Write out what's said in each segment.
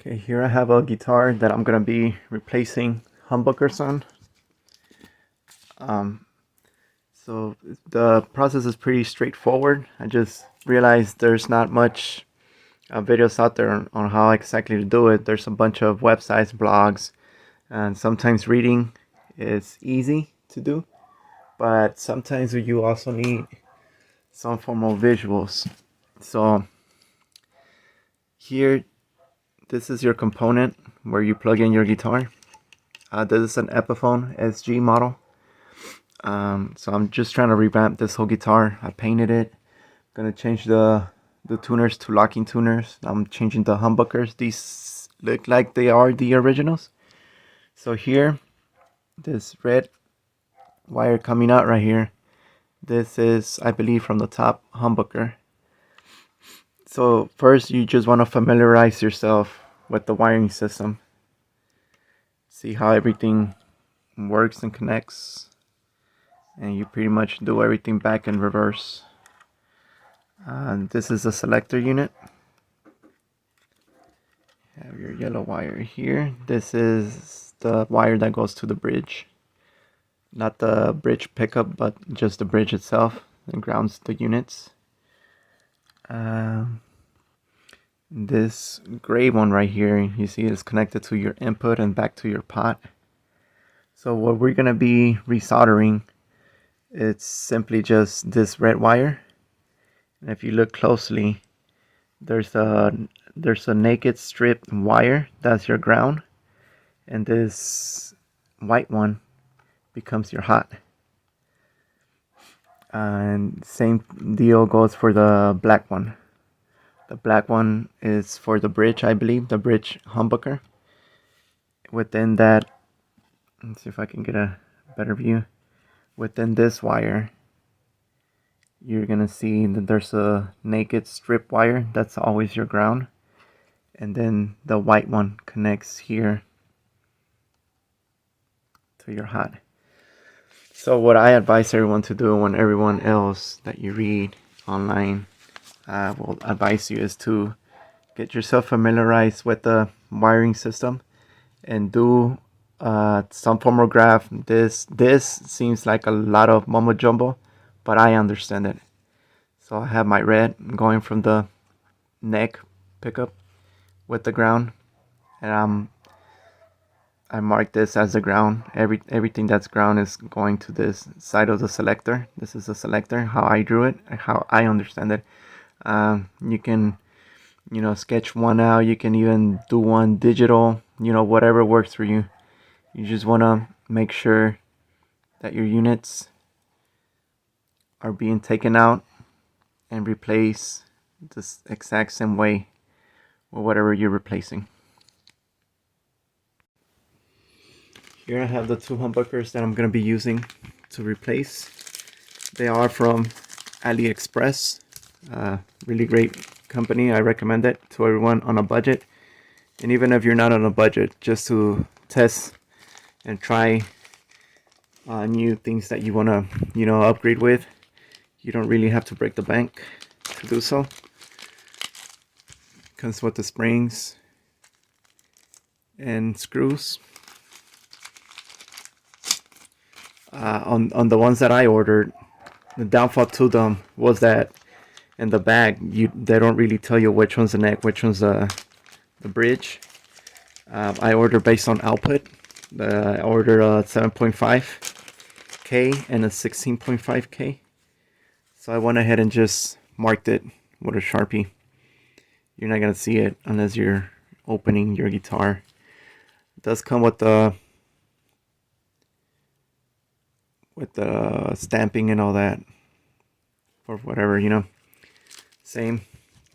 Okay, here I have a guitar that I'm gonna be replacing humbuckers on. So the process is pretty straightforward. I just realized there's not much videos out there on how exactly to do it. There's a bunch of websites, blogs, and sometimes reading is easy to do, but sometimes you also need some form of visuals. So here, this is your component where you plug in your guitar. This is an Epiphone SG model. So I'm just trying to revamp this whole guitar. I painted it. Gonna change the tuners to locking tuners. I'm changing the humbuckers. These look like they are the originals. So here, this red wire coming out right here, this is, I believe, from the top humbucker. So first you just want to familiarize yourself with the wiring system. See how everything works and connects. And you pretty much do everything back in reverse. This is a selector unit. Have your yellow wire here. This is the wire that goes to the bridge. Not the bridge pickup, but just the bridge itself. It grounds the units. This gray one right here, you see is connected to your input and back to your pot. So what we're going to be resoldering, it's simply just this red wire. And if you look closely, there's a naked strip wire, that's your ground, and this white one becomes your hot. And same deal goes for the black one. The black one is for the bridge, I believe, the bridge humbucker. Within that, let's see if I can get a better view. Within this wire, you're gonna see that there's a naked strip wire. That's always your ground. And then the white one connects here to your hot. So what I advise everyone to do, when everyone else that you read online will advise you, is to get yourself familiarized with the wiring system and do some form of graph. This seems like a lot of mumbo jumbo, but I understand it. So I have my red going from the neck pickup with the ground, and I mark this as the ground. Everything that's ground is going to this side of the selector. This is a selector, how I drew it, how I understand it. You can, sketch one out. You can even do one digital, whatever works for you. You just want to make sure that your units are being taken out and replaced this exact same way with whatever you're replacing. Here I have the two humbuckers that I'm going to be using to replace. They are from Aliexpress. Really great company. I recommend it to everyone on a budget. And even if you're not on a budget, just to test and try new things that you want to, upgrade with. You don't really have to break the bank to do so. Comes with the springs and screws. On the ones that I ordered, the downfall to them was that in the bag they don't really tell you which one's the neck, which one's the bridge. I ordered based on output. I ordered a 7.5K and a 16.5K. So I went ahead and just marked it with a Sharpie. You're not gonna see it unless you're opening your guitar. It does come with the stamping and all that, or whatever, Same,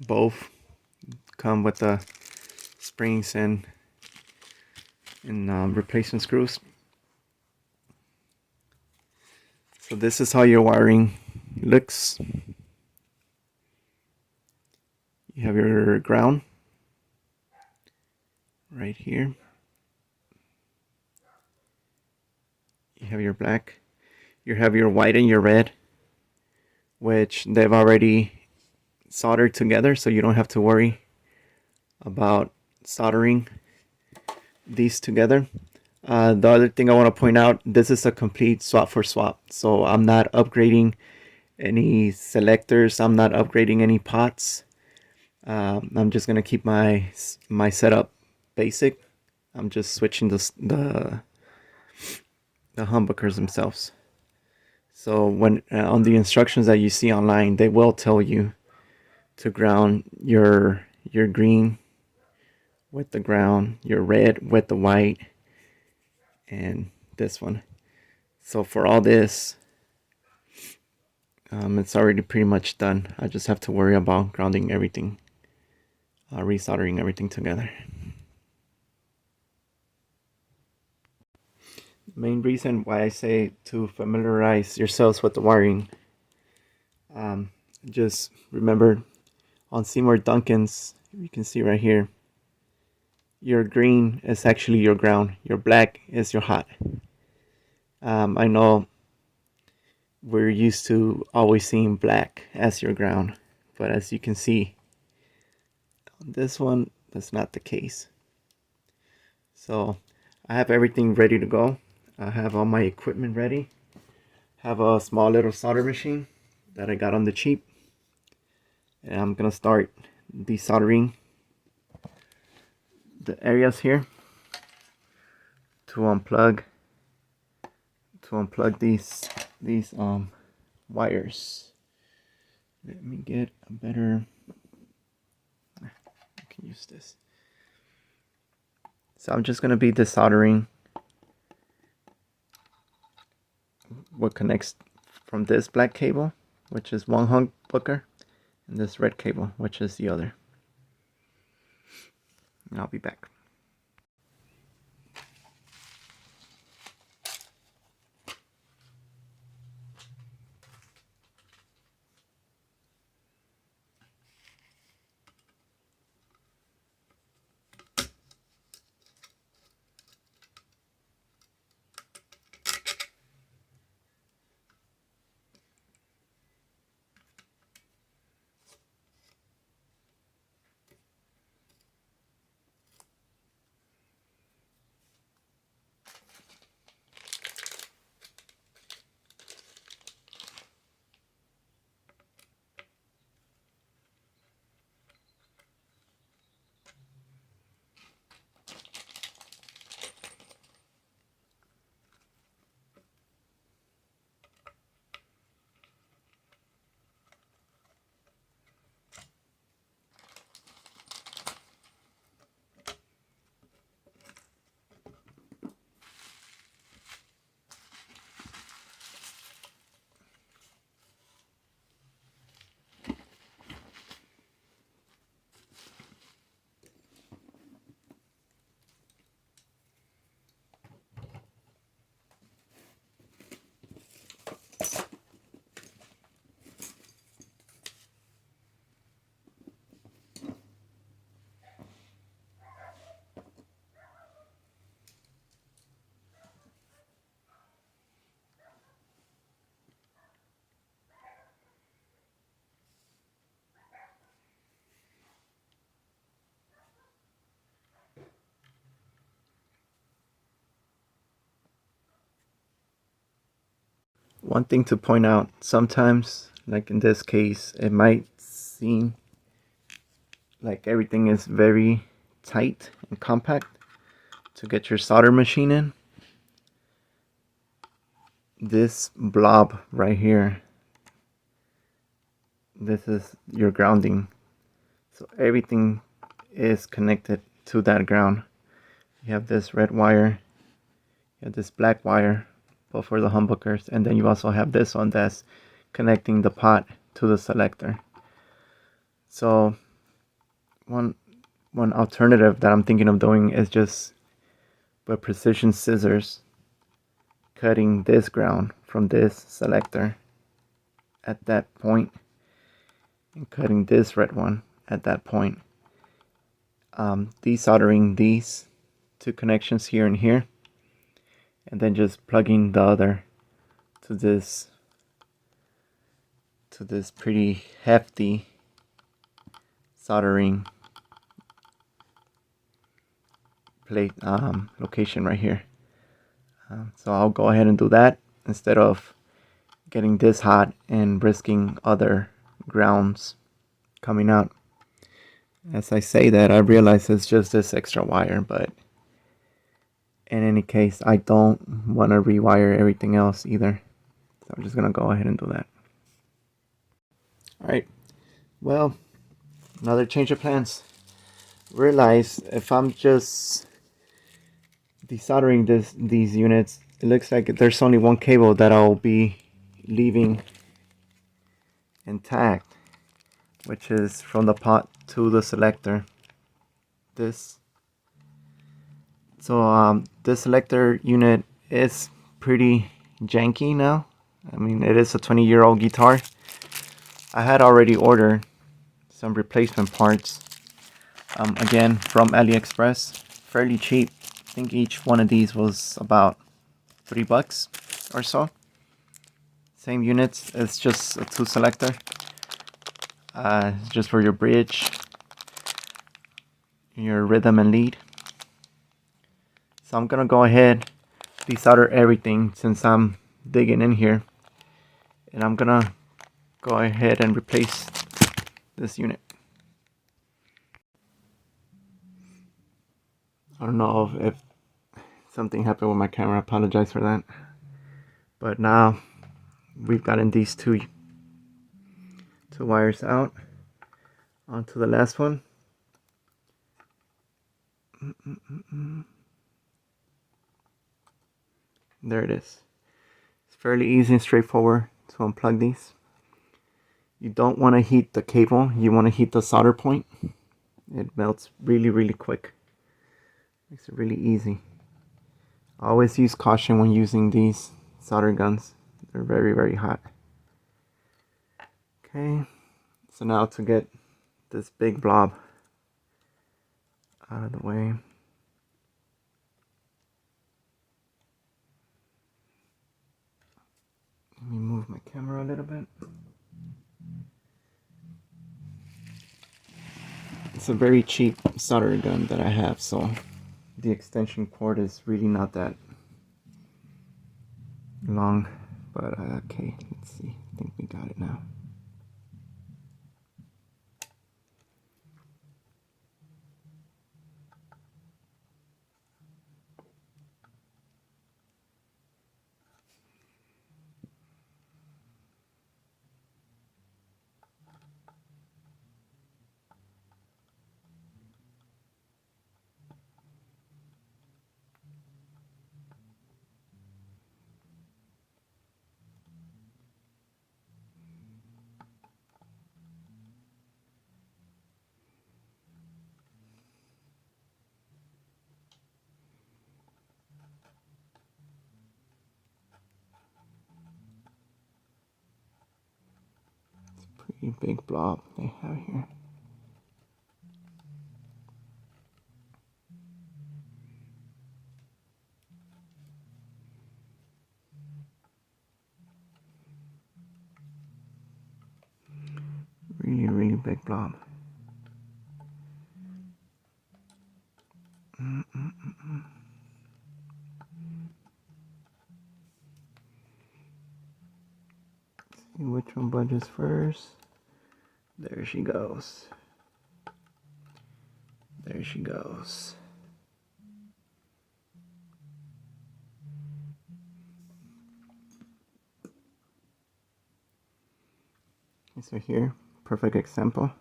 both come with the springs and replacement screws. So this is how your wiring looks. You have your ground right here. You have your black. You have your white and your red, which they've already soldered together, so you don't have to worry about soldering these together. The other thing I want to point out, this is a complete swap for swap. So I'm not upgrading any selectors. I'm not upgrading any pots. I'm just going to keep my setup basic. I'm just switching the humbuckers themselves. So when on the instructions that you see online, they will tell you to ground your green with the ground, your red with the white, and this one. So for all this, it's already pretty much done. I just have to worry about grounding everything, resoldering everything together. The main reason why I say to familiarize yourselves with the wiring, just remember on Seymour Duncan's, you can see right here, your green is actually your ground, your black is your hot. I know we're used to always seeing black as your ground, but as you can see on this one, that's not the case. So I have everything ready to go. I have all my equipment ready. Have a small little solder machine that I got on the cheap, and I'm gonna start desoldering the areas here to unplug these wires. Let me get a better, I can use this. So I'm just going to be desoldering what connects from this black cable, which is one humbucker, and this red cable, which is the other. And I'll be back. One thing to point out, sometimes, like in this case, it might seem like everything is very tight and compact to get your solder machine in. This blob right here, this is your grounding. So everything is connected to that ground. You have this red wire, you have this black wire, both for the humbuckers, and then you also have this one that's connecting the pot to the selector. So one alternative that I'm thinking of doing is just with precision scissors cutting this ground from this selector at that point and cutting this red one at that point. Desoldering these two connections here and here, and then just plugging the other to this pretty hefty soldering location right here. So I'll go ahead and do that instead of getting this hot and risking other grounds coming out. As I say that, I realize it's just this extra wire, but in any case, I don't want to rewire everything else either. So I'm just going to go ahead and do that. Alright, well, another change of plans. Realize if I'm just desoldering these units, it looks like there's only one cable that I'll be leaving intact, which is from the pot to the selector. This selector unit is pretty janky now. I mean, it is a 20-year-old guitar. I had already ordered some replacement parts, again from Aliexpress, fairly cheap. I think each one of these was about $3 or so. Same units, it's just a 2 selector. Just for your bridge, your rhythm and lead. So I'm gonna go ahead, desolder everything since I'm digging in here, and I'm gonna go ahead and replace this unit. I don't know if something happened with my camera, I apologize for that. But now we've gotten these two wires out onto the last one. There it is. It's fairly easy and straightforward to unplug these. You don't want to heat the cable, you want to heat the solder point. It melts really quick. Makes it really easy. Always use caution when using these solder guns. They're very hot. Okay, so now to get this big blob out of the way. Let me move my camera a little bit. It's a very cheap solder gun that I have, so the extension cord is really not that long. But okay, let's see. I think we got it now. Pretty big blob they have here. Really big blob. See which one budges first. There she goes. There she goes. So here, perfect example.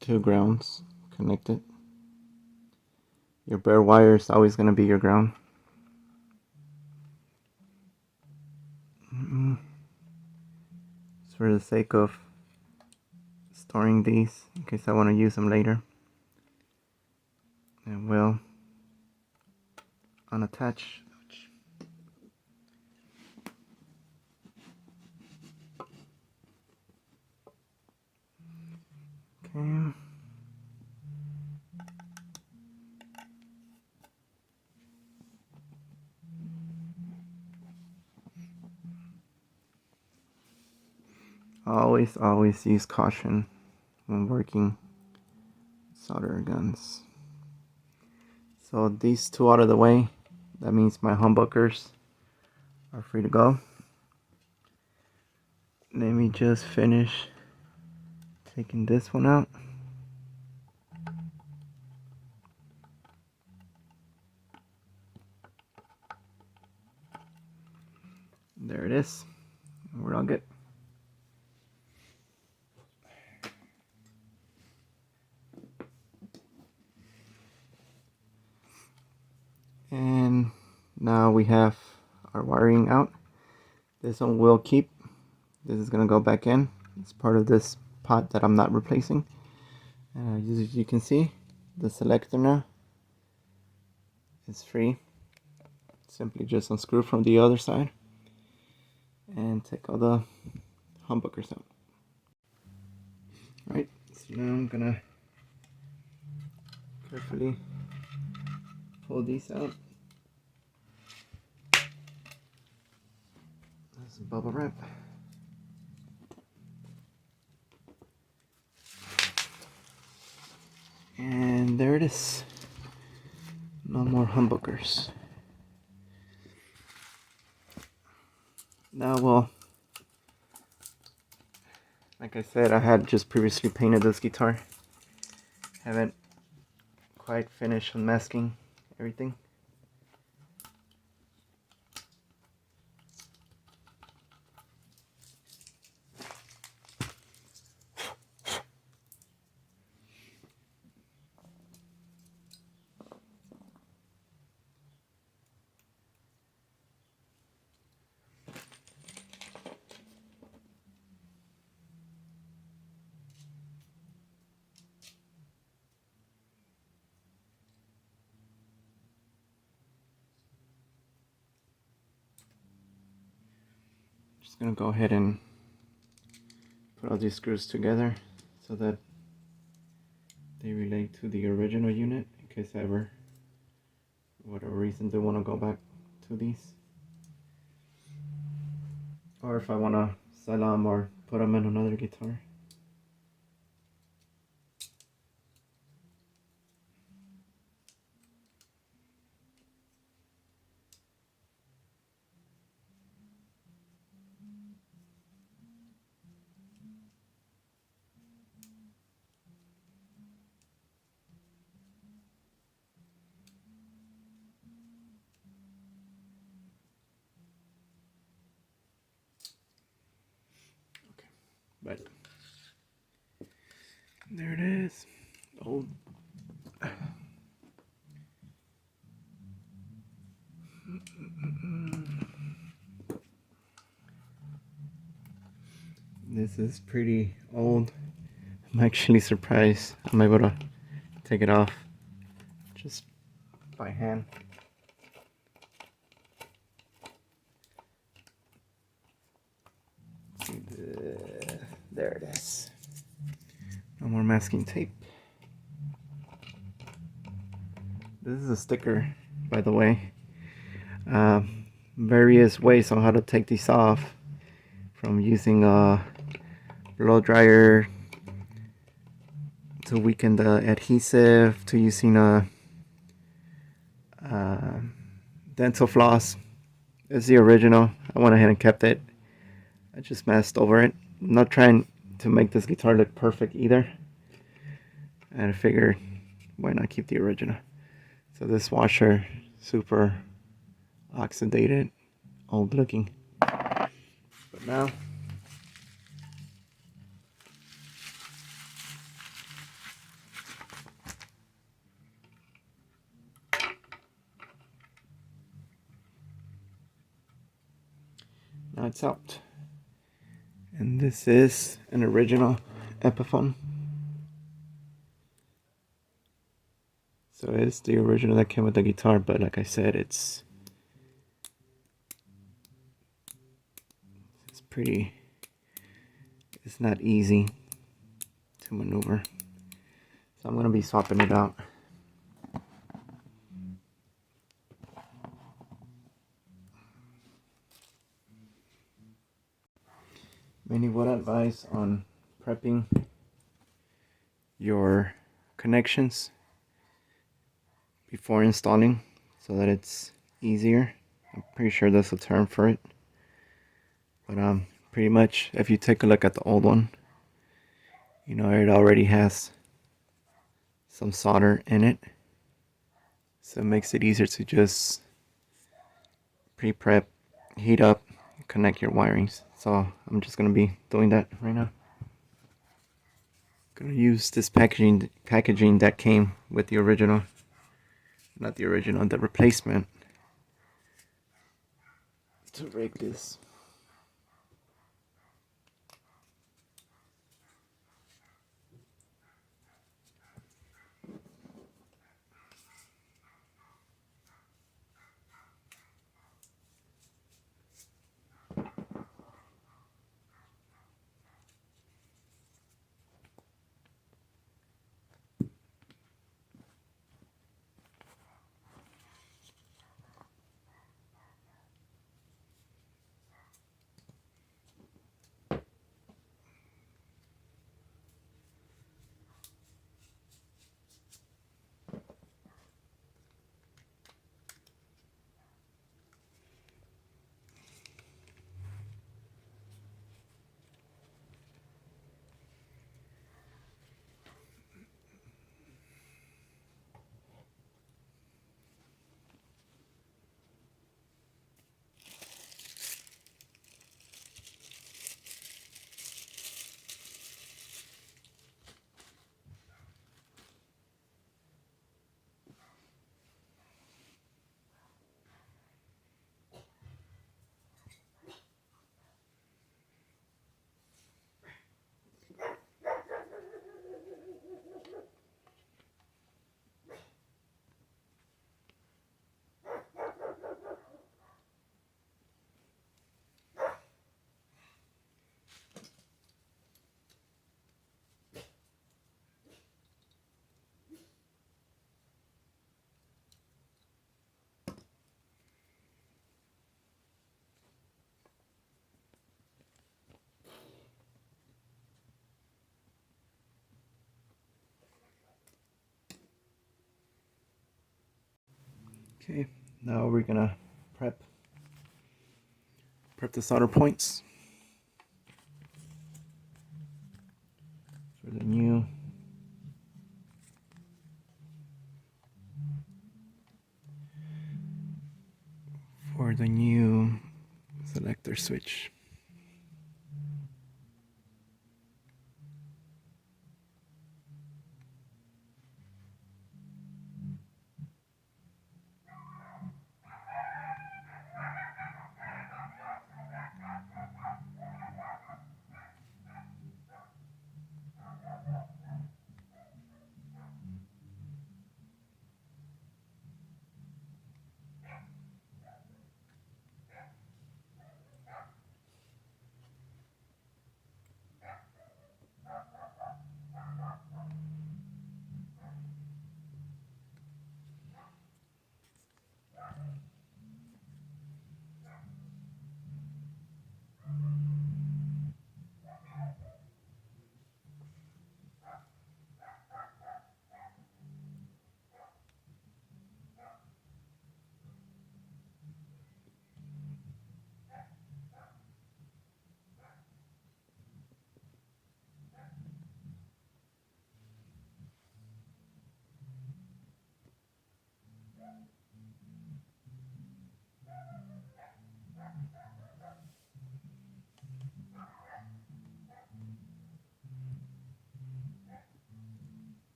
2 grounds connected. Your bare wire is always going to be your ground. Just for the sake of storing these in case I want to use them later, and will unattach. Okay. Always use caution when working solder guns. So these two out of the way, that means my humbuckers are free to go. Let me just finish taking this one out. There it is. We're all good. And now we have our wiring out. This one will keep. This is gonna go back in. It's part of this pot that I'm not replacing. As you can see, the selector now is free. Simply just unscrew from the other side and take all the humbuckers out. Right, so now I'm gonna carefully pull these out. That's a bubble wrap. And there it is. No more humbuckers. Now, well, like I said, I had just previously painted this guitar. Haven't quite finished unmasking everything. Just gonna go ahead and put all these screws together so that they relate to the original unit in case ever, for whatever reason, they want to go back to these, or if I want to sell them or put them in another guitar. But there it is. Oh. This is pretty old. I'm actually surprised I'm able to take it off just by hand. There it is. No more masking tape. This is a sticker, by the way. Various ways on how to take these off, from using a blow dryer to weaken the adhesive, to using a dental floss. It's the original. I went ahead and kept it. I just masked over it. I'm not trying to make this guitar look perfect either, and I figured, why not keep the original? So this washer, super oxidated, old looking. But now, it's out. And this is an original Epiphone. So it's the original that came with the guitar, but like I said, it's not easy to maneuver. So I'm gonna be swapping it out. Many would advise on prepping your connections before installing so that it's easier. I'm pretty sure that's a term for it. But pretty much if you take a look at the old one, you know, it already has some solder in it. So it makes it easier to just pre-prep, heat up, connect your wirings. So I'm just going to be doing that right now. Going to use this packaging that came with the original, not the original, the replacement, to rig this. Okay, now we're gonna prep the solder points for the new selector switch.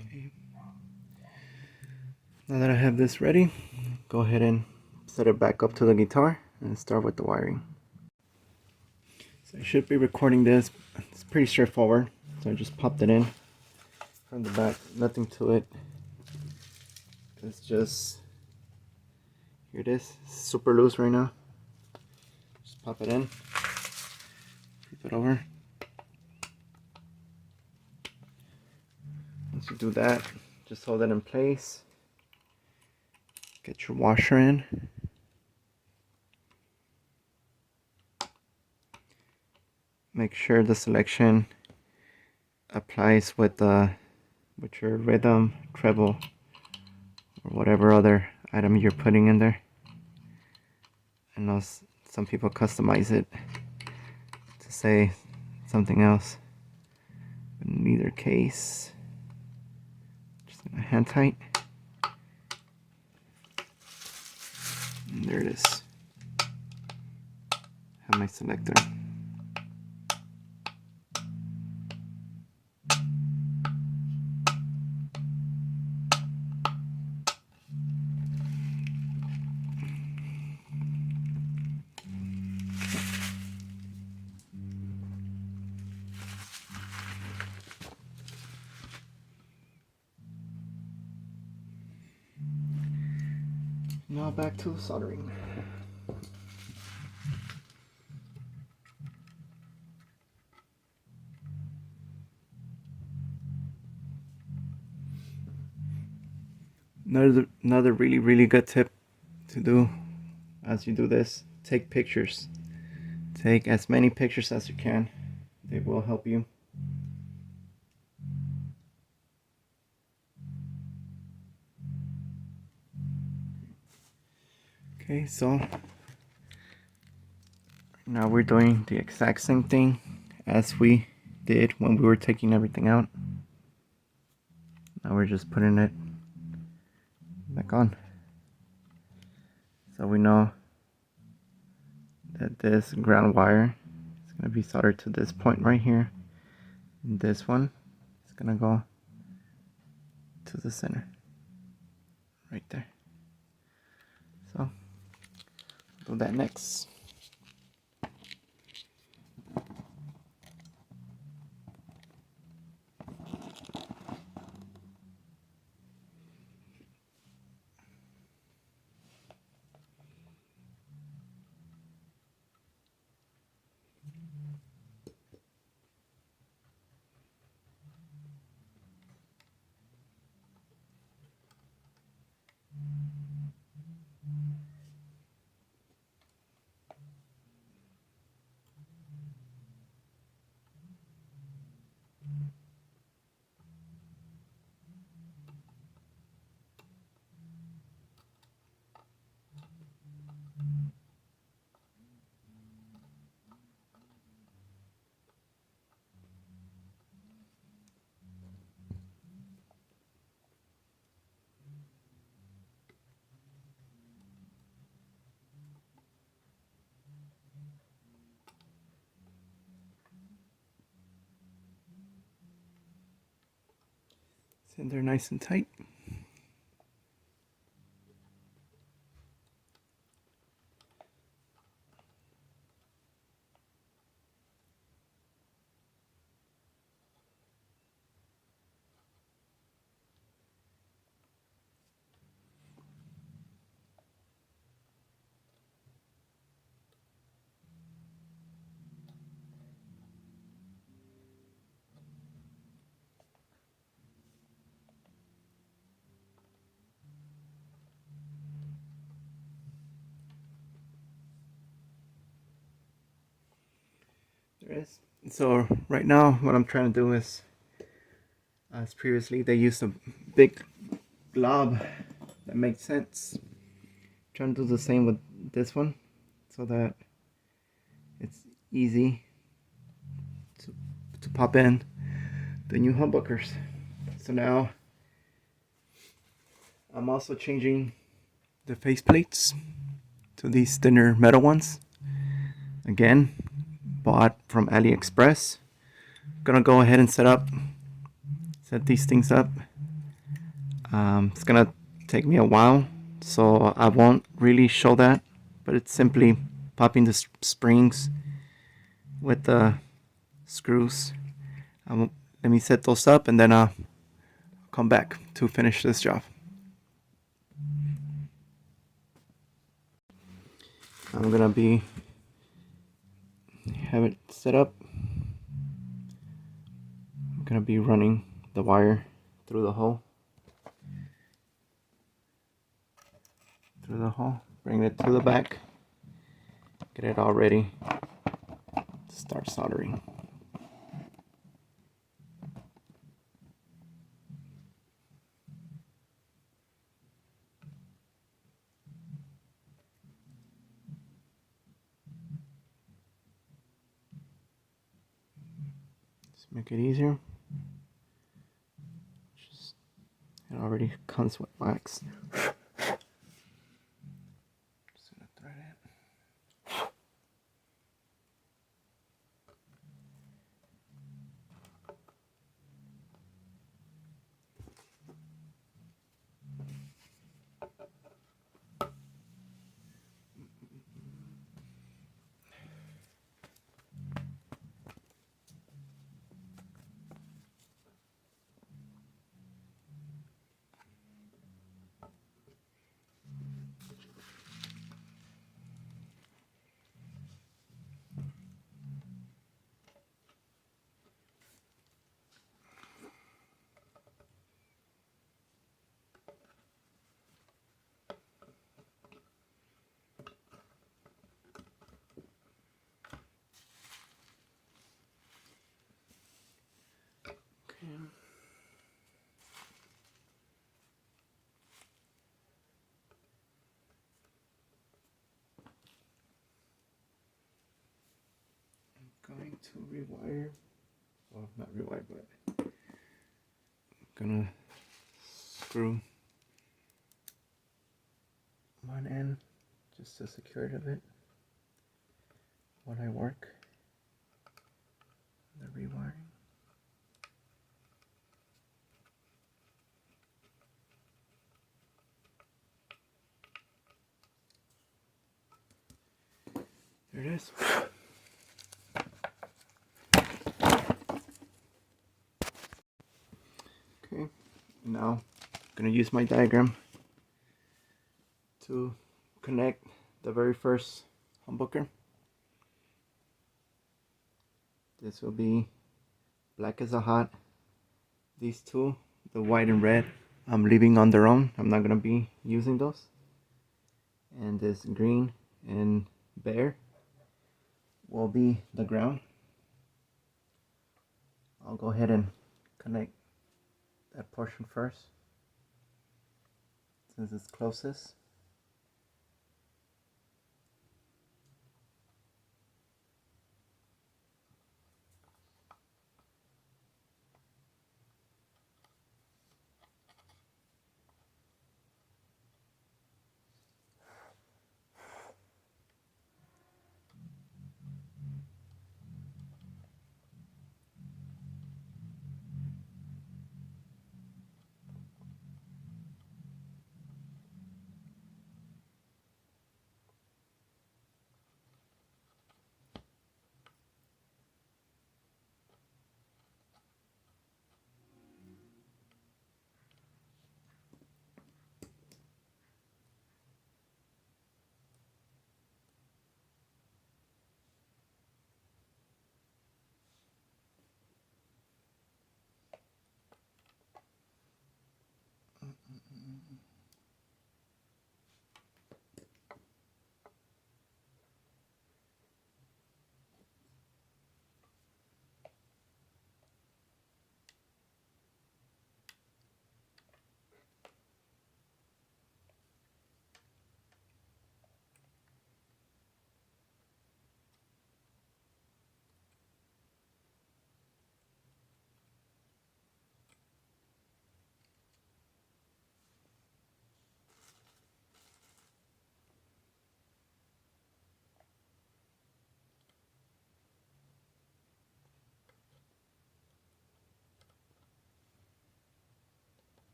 Okay. Now that I have this ready, go ahead and set it back up to the guitar and start with the wiring. So I should be recording this. It's pretty straightforward. So I just popped it in from the back. Nothing to it. It's just, here it is. It's super loose right now. Just pop it in. Flip it over. Once you do that, just hold it in place. Get your washer in. Make sure the selection applies with your rhythm, treble, or whatever other item you're putting in there. I know some people customize it to say something else. But in either case, just gonna hand tight. And there it is. Have my selector. Now back to soldering. Another really good tip to do as you do this, take pictures. Take as many pictures as you can. They will help you. Okay, so now we're doing the exact same thing as we did when we were taking everything out. Now we're just putting it back on. So we know that this ground wire is going to be soldered to this point right here. And this one is going to go to the center right there. So do that next. It's in there nice and tight. There is. So right now what I'm trying to do is, as previously they used a big glob that makes sense. Trying to do the same with this one so that it's easy to pop in the new humbuckers. So now I'm also changing the face plates to these thinner metal ones. Again, bought from Aliexpress. Gonna go ahead and set these things up. It's gonna take me a while, so I won't really show that, but it's simply popping the springs with the screws. Let me set those up and then I'll come back to finish this job. I'm gonna have it set up. I'm gonna be running the wire through the hole. Bring it to the back. Get it all ready to start soldering. Just make it easier. It already comes with wax. Just gonna thread it. Okay. I'm going to rewire. Well, not rewire, but I'm gonna screw one end just to secure it a bit while I work the rewiring. There it is. Okay, now I'm gonna use my diagram to connect the very first humbucker. This will be black as a hot. These two, the white and red, I'm leaving on their own. I'm not gonna be using those. And this green and bare will be the ground. I'll go ahead and connect that portion first, since it's closest.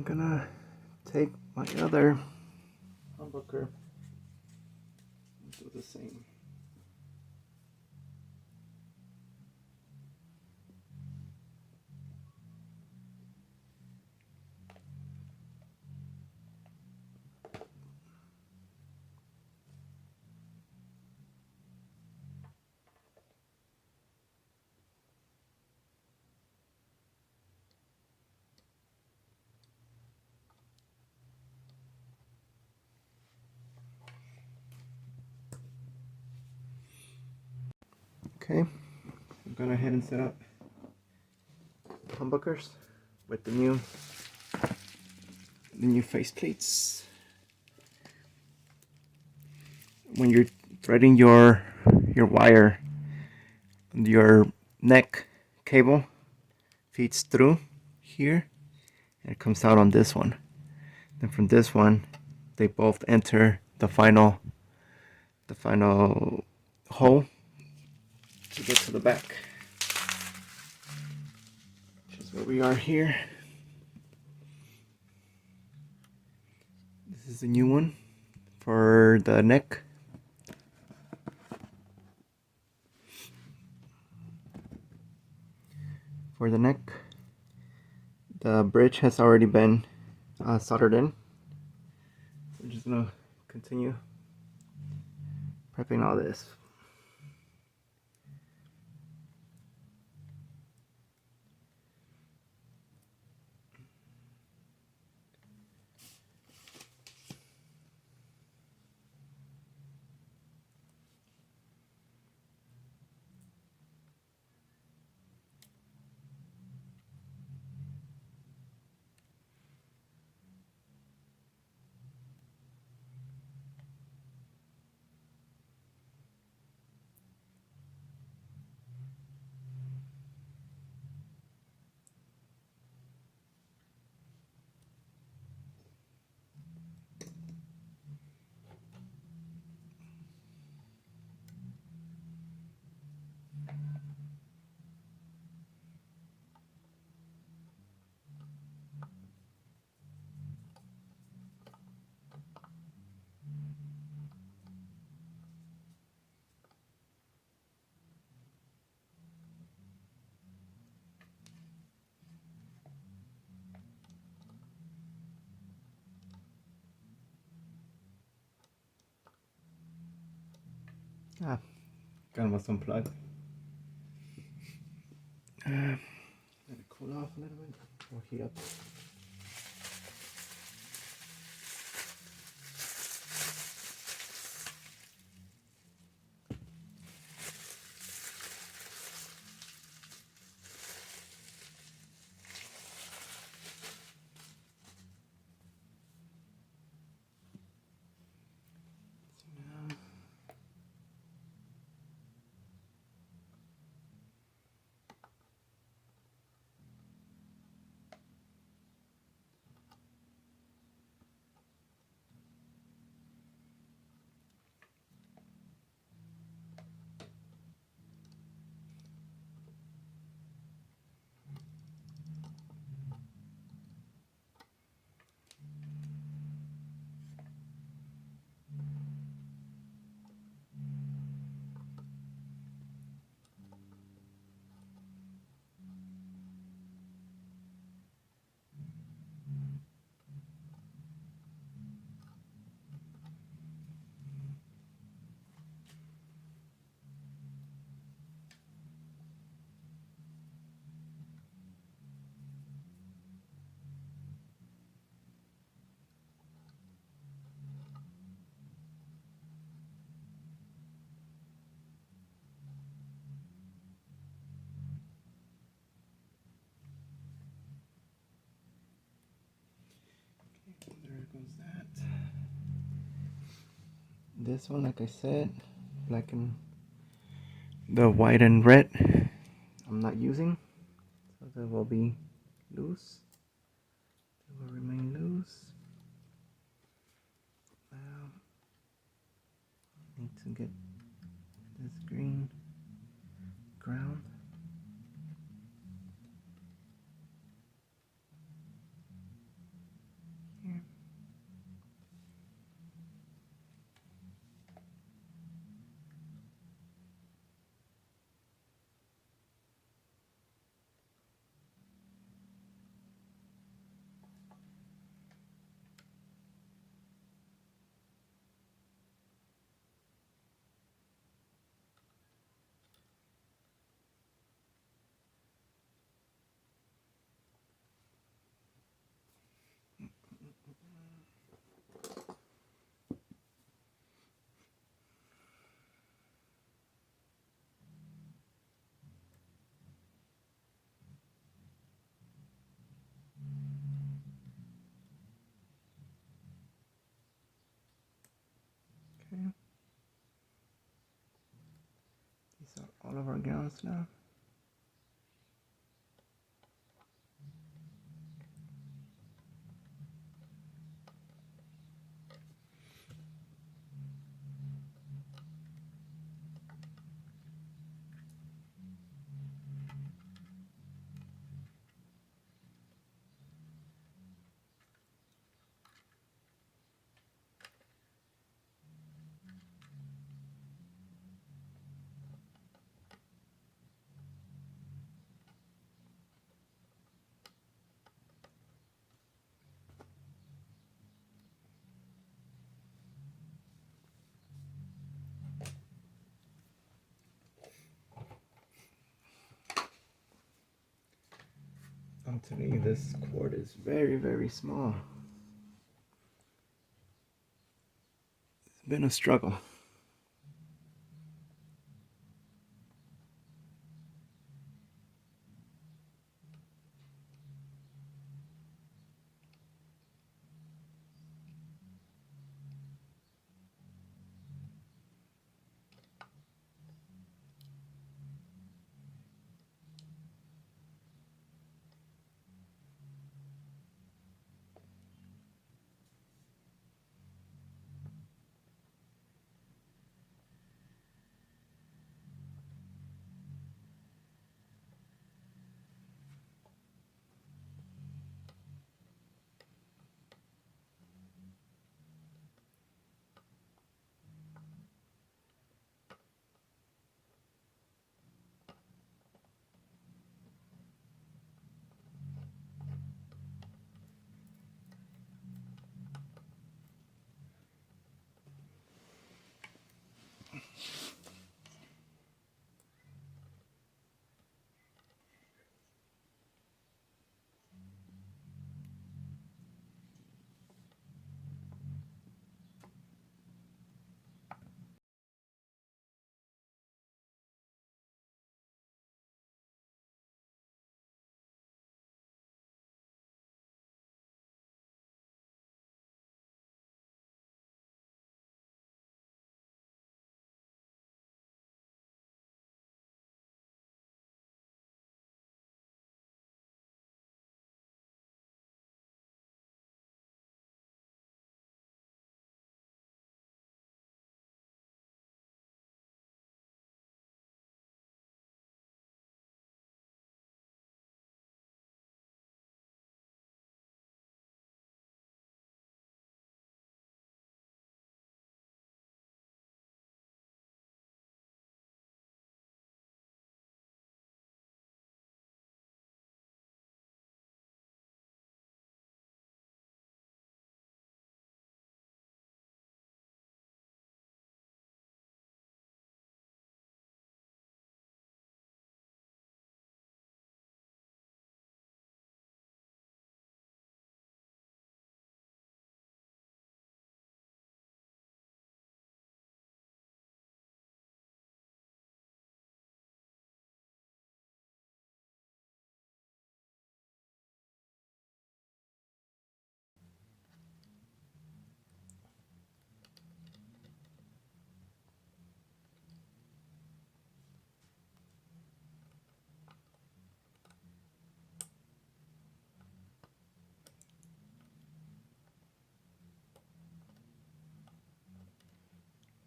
gonna take my other humbucker and do the same. Okay, I'm gonna head and set up humbuckers with the new face plates. When you're threading your wire, your neck cable feeds through here and it comes out on this one. Then from this one, they both enter the final hole to get to the back, which is where we are here. This is the new one for the neck. For the neck, the bridge has already been soldered in. So I'm just gonna continue prepping all this. Gun was unplugged. Let it cool off a little bit or heat up. There goes that. This one, like I said, black and the white and red, I'm not using, so they will be loose. They will remain loose. Now, I need to get this green ground. These are all of our grounds now. I'm telling you, this cord is very, very small. It's been a struggle.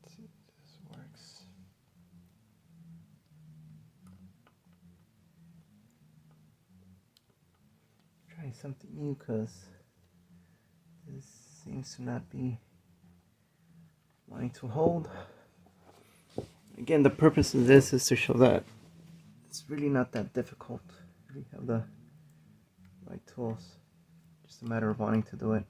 Let's see if this works. Try something new, because this seems to not be wanting to hold. Again, the purpose of this is to show that it's really not that difficult if you have the right tools. Just a matter of wanting to do it.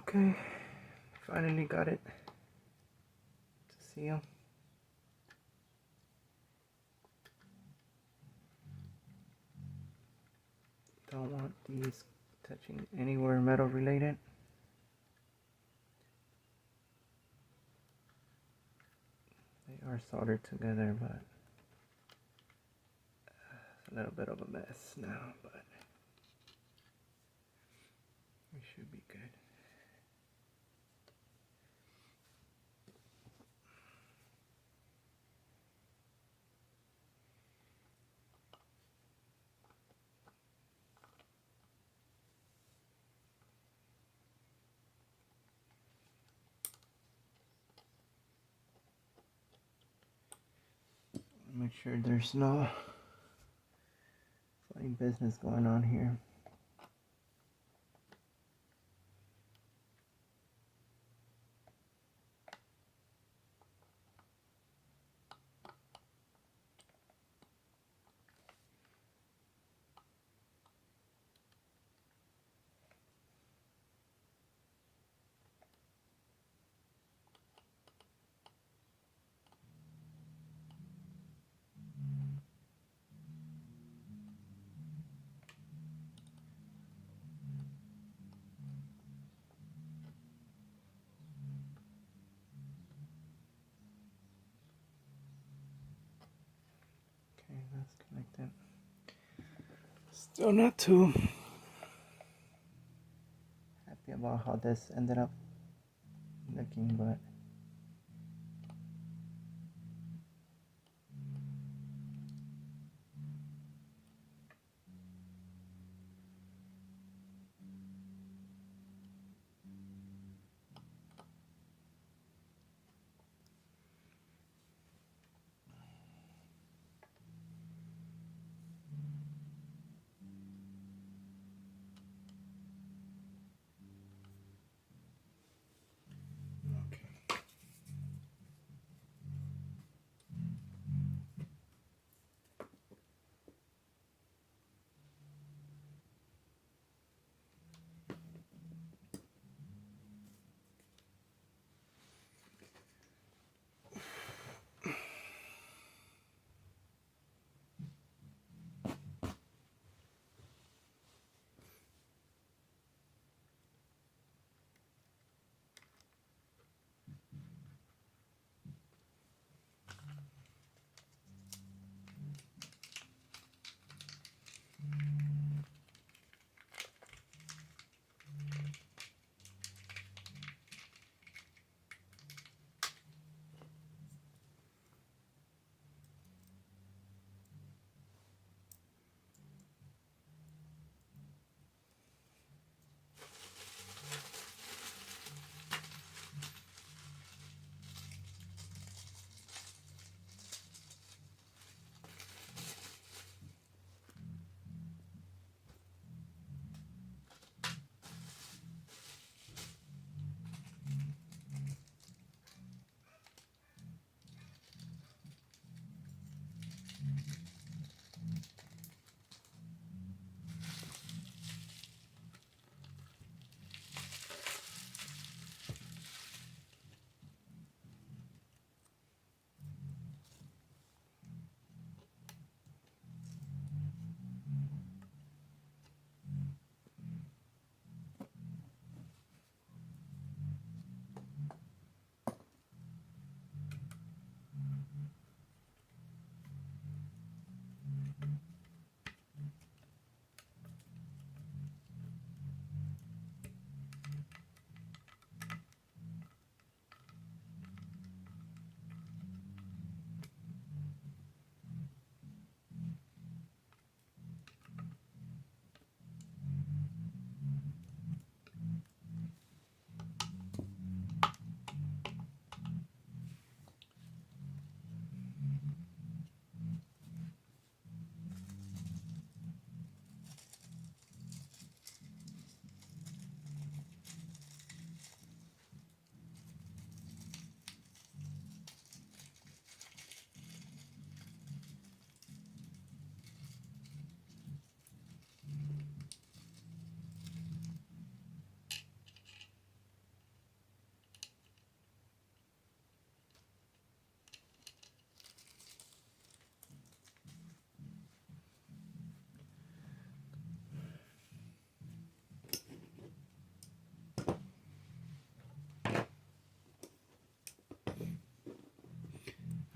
Okay, finally got it to seal. Don't want these touching anywhere metal related. They are soldered together, but it's a little bit of a mess now, but we should be good. Make sure there's no funny business going on here. Okay, that's connected. Still not too happy about how this ended up looking, but okay.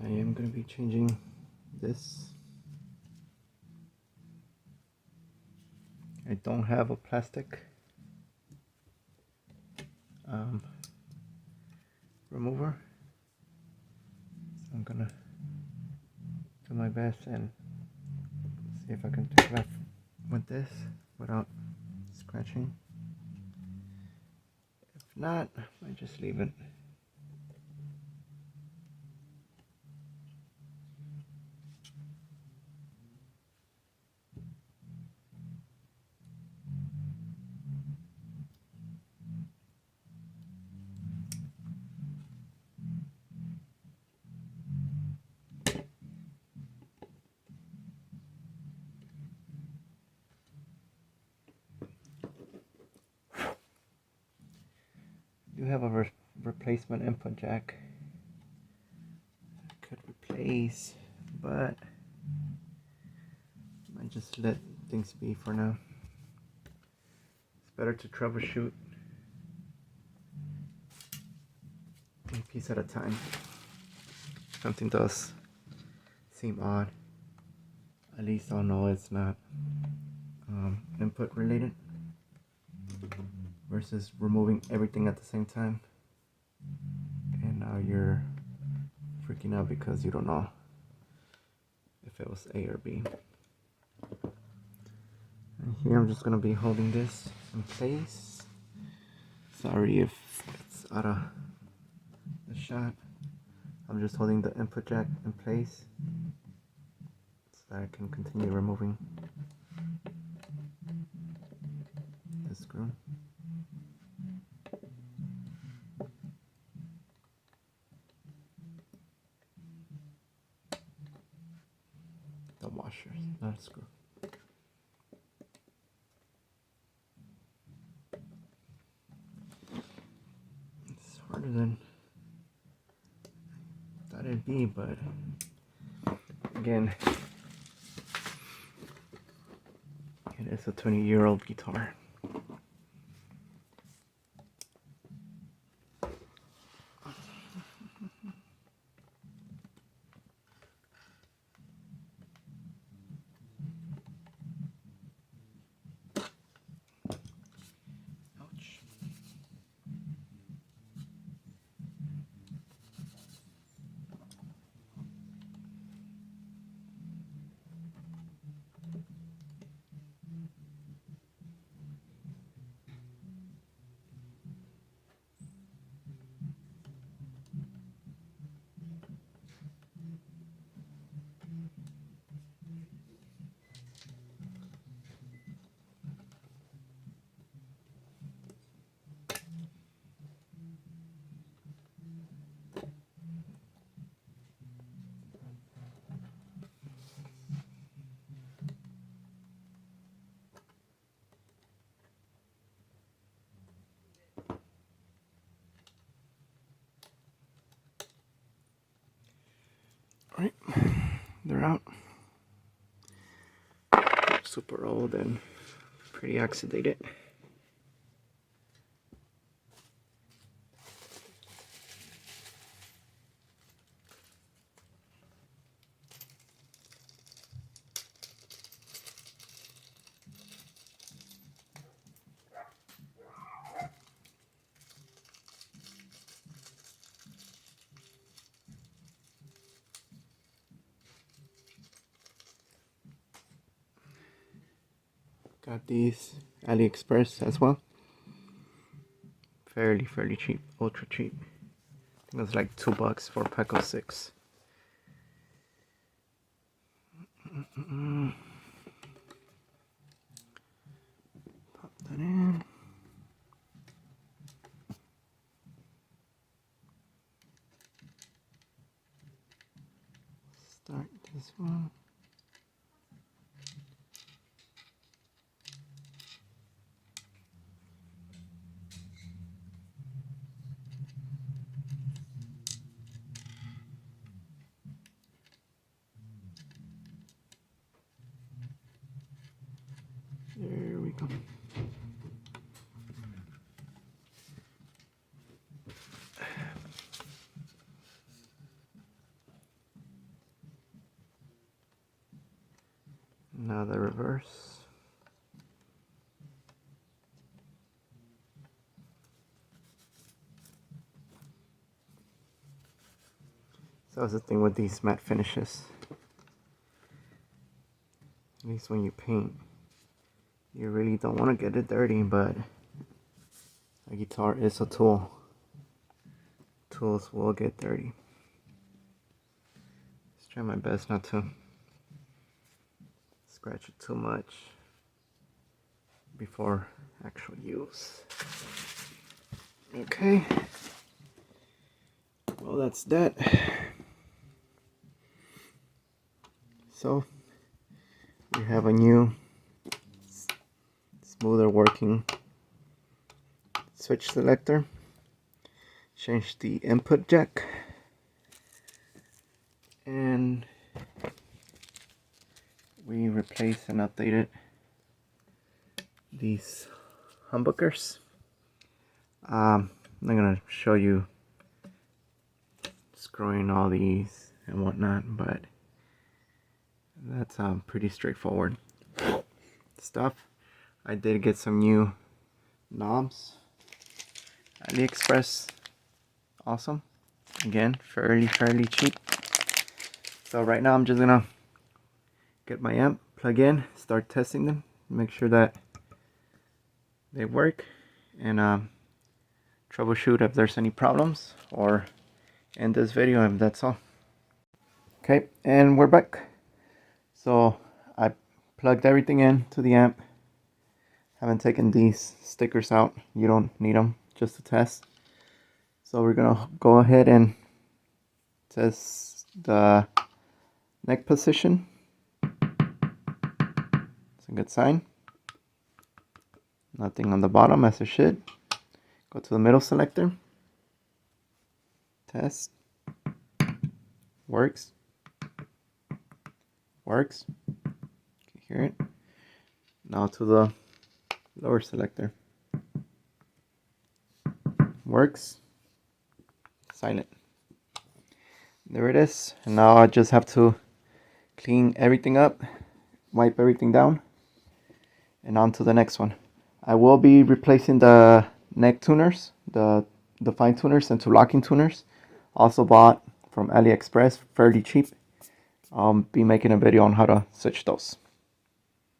I am going to be changing this. I don't have a plastic remover, so I'm gonna do my best and see if I can take it off with this without scratching. If not, I might just leave it. I do have a replacement input jack I could replace, but I might just let things be for now. It's better to troubleshoot one piece at a time. If something does seem odd, at least I'll know it's not input related, versus removing everything at the same time and now you're freaking out because you don't know if it was A or B. And here I'm just going to be holding this in place. Sorry if it's out of the shot. I'm just holding the input jack in place so that I can continue removing the screw. The washer, not a screw. It's harder than I thought it'd be, but again, it is a 20-year-old guitar. Alright, they're out. Super old and pretty oxidated. Got these Aliexpress as well. Fairly cheap, ultra cheap. I think it was like $2 for a pack of 6. Pop that in. Start this one. There we go. reverse. So that's the thing with these matte finishes. At least when you paint, you really don't want to get it dirty, but a guitar is a tool. Tools will get dirty. Let's try my best not to scratch it too much before actual use. Okay. Well, that's that. So we have a new, smoother working switch selector. Change the input jack, and we replaced and updated these humbuckers. I'm not gonna show you screwing all these and whatnot, but that's pretty straightforward stuff. I did get some new knobs, Aliexpress. Awesome. Again, fairly cheap. So right now I'm just gonna get my amp, plug in, start testing them, make sure that they work, and troubleshoot if there's any problems, or end this video, and that's all. Okay, and we're back. So I plugged everything in to the amp. Haven't taken these stickers out. You don't need them, just to test. So we're gonna go ahead and test the neck position. It's a good sign. Nothing on the bottom, as it should. Go to the middle selector. Test. Works. Works. You can hear it. Now to the lower selector. Works. Silent. There it is. And now I just have to clean everything up, wipe everything down, and on to the next one. I will be replacing the neck tuners, the fine tuners, into locking tuners. Also bought from Aliexpress, fairly cheap. I'll be making a video on how to switch those.